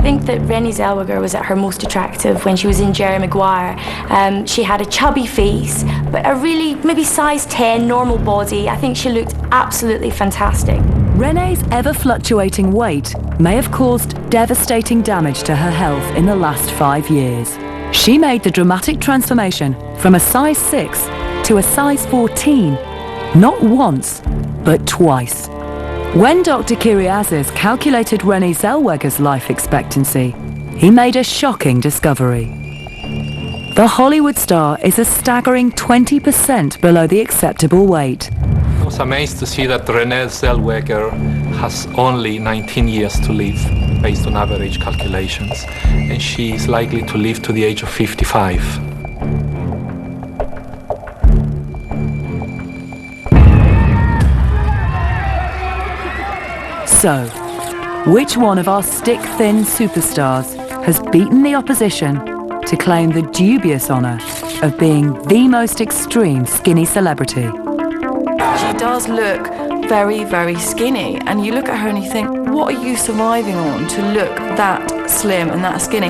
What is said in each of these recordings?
think that Renée Zellweger was at her most attractive when she was in Jerry Maguire. She had a chubby face, but a really maybe size 10 normal body. I think she looked absolutely fantastic. Renée's ever-fluctuating weight may have caused devastating damage to her health in the last 5 years. She made the dramatic transformation from a size 6 to a size 14, not once, but twice. When Dr. Kyriazis calculated Renée Zellweger's life expectancy, he made a shocking discovery. The Hollywood star is a staggering 20% below the acceptable weight. I was amazed to see that Renée Zellweger has only 19 years to live, based on average calculations, and she is likely to live to the age of 55. So, which one of our stick-thin superstars has beaten the opposition to claim the dubious honour of being the most extreme skinny celebrity? She does look very, very skinny, and you look at her and you think, what are you surviving on to look that slim and that skinny?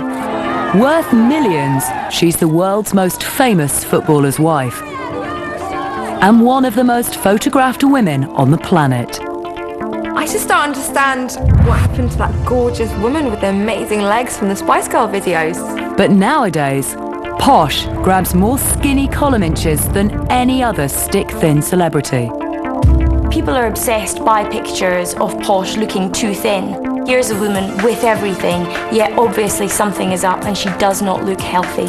Worth millions, she's the world's most famous footballer's wife and one of the most photographed women on the planet. I just don't understand what happened to that gorgeous woman with the amazing legs from the Spice Girl videos. But nowadays, Posh grabs more skinny column inches than any other stick-thin celebrity. People are obsessed by pictures of Posh looking too thin. Here's a woman with everything, yet obviously something is up and she does not look healthy.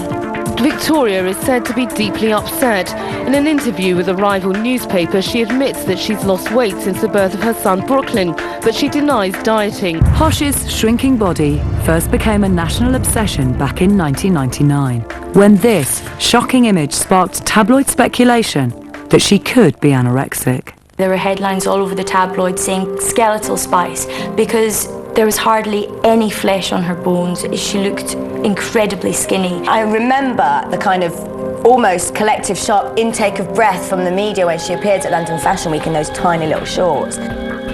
Victoria is said to be deeply upset. In an interview with a rival newspaper, she admits that she's lost weight since the birth of her son Brooklyn, but she denies dieting. Posh's shrinking body first became a national obsession back in 1999, when this shocking image sparked tabloid speculation that she could be anorexic. There were headlines all over the tabloids saying skeletal Spice because there was hardly any flesh on her bones. She looked incredibly skinny. I remember the kind of almost collective sharp intake of breath from the media when she appeared at London Fashion Week in those tiny little shorts.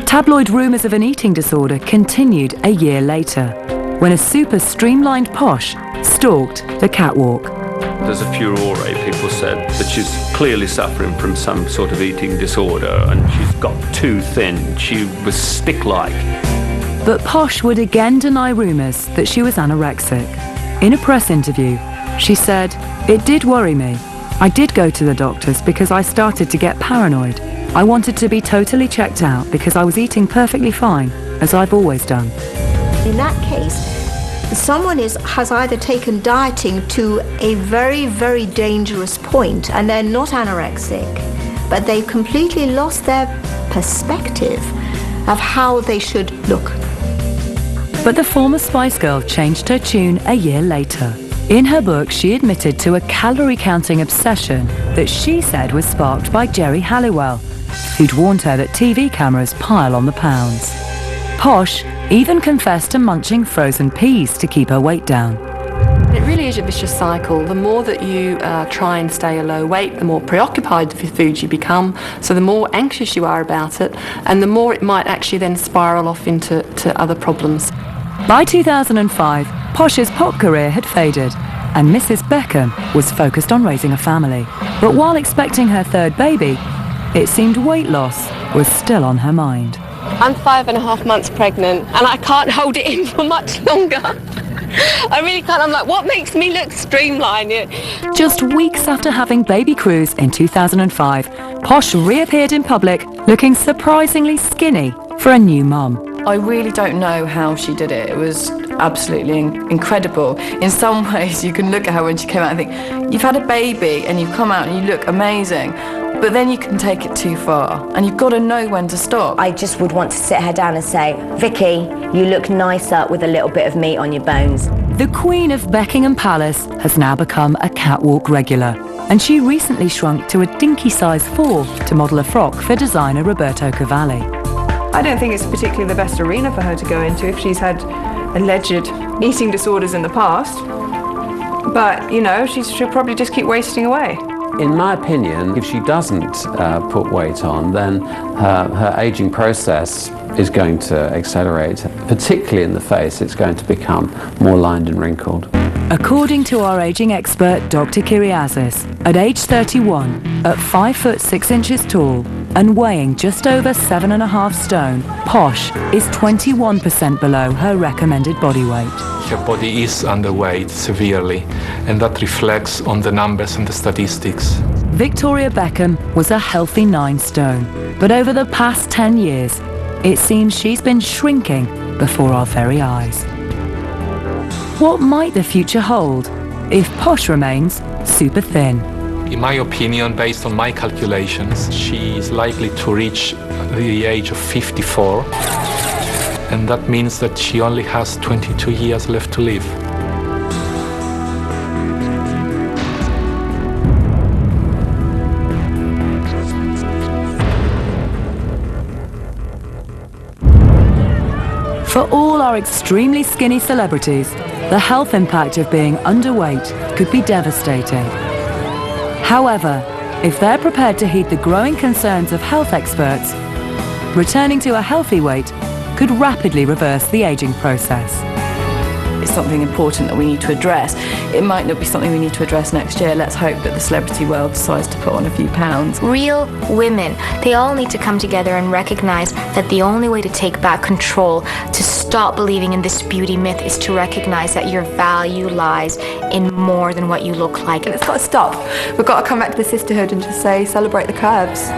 Tabloid rumours of an eating disorder continued a year later, when a super streamlined Posh stalked the catwalk. There's a furore, people said, that she's clearly suffering from some sort of eating disorder and she's got too thin. She was stick-like. But Posh would again deny rumours that she was anorexic. In a press interview, she said, "It did worry me. I did go to the doctors because I started to get paranoid. I wanted to be totally checked out because I was eating perfectly fine, as I've always done." In that case, someone has either taken dieting to a very, very dangerous point and they're not anorexic, but they've completely lost their perspective of how they should look. But the former Spice Girl changed her tune a year later. In her book, she admitted to a calorie-counting obsession that she said was sparked by Geri Halliwell, who'd warned her that TV cameras pile on the pounds. Posh even confessed to munching frozen peas to keep her weight down. It really is a vicious cycle. The more that you try and stay a low weight, the more preoccupied with food you become, so the more anxious you are about it, and the more it might actually then spiral off into other problems. By 2005, Posh's pop career had faded, and Mrs. Beckham was focused on raising a family. But while expecting her third baby, it seemed weight loss was still on her mind. I'm 5.5 months pregnant and I can't hold it in for much longer. I really can't. I'm like, what makes me look streamlined? Just weeks after having baby Cruz in 2005, Posh reappeared in public looking surprisingly skinny for a new mum. I really don't know how she did it. It was absolutely incredible. In some ways, you can look at her when she came out and think, you've had a baby and you've come out and you look amazing. But then you can take it too far, and you've got to know when to stop. I just would want to sit her down and say, Vicky, you look nicer with a little bit of meat on your bones. The Queen of Buckingham Palace has now become a catwalk regular, and she recently shrunk to a dinky size 4 to model a frock for designer Roberto Cavalli. I don't think it's particularly the best arena for her to go into if she's had alleged eating disorders in the past. But, you know, she'll probably just keep wasting away. In my opinion, if she doesn't put weight on, then her aging process is going to accelerate. Particularly in the face, it's going to become more lined and wrinkled. According to our aging expert, Dr. Kyriazis, at age 31, at 5 foot 6 inches tall, and weighing just over 7.5 stone, Posh is 21% below her recommended body weight. Her body is underweight severely, and that reflects on the numbers and the statistics. Victoria Beckham was a healthy 9 stone, but over the past 10 years, it seems she's been shrinking before our very eyes. What might the future hold if Posh remains super thin? In my opinion, based on my calculations, she is likely to reach the age of 54, and that means that she only has 22 years left to live. For all our extremely skinny celebrities, the health impact of being underweight could be devastating. However, if they're prepared to heed the growing concerns of health experts, returning to a healthy weight could rapidly reverse the aging process. It's something important that we need to address. It might not be something we need to address next year. Let's hope that the celebrity world decides to put on a few pounds. Real women, they all need to come together and recognize that the only way to take back control, to stop believing in this beauty myth, is to recognize that your value lies in more than what you look like. And it's got to stop. We've got to come back to the sisterhood and just say, celebrate the curves.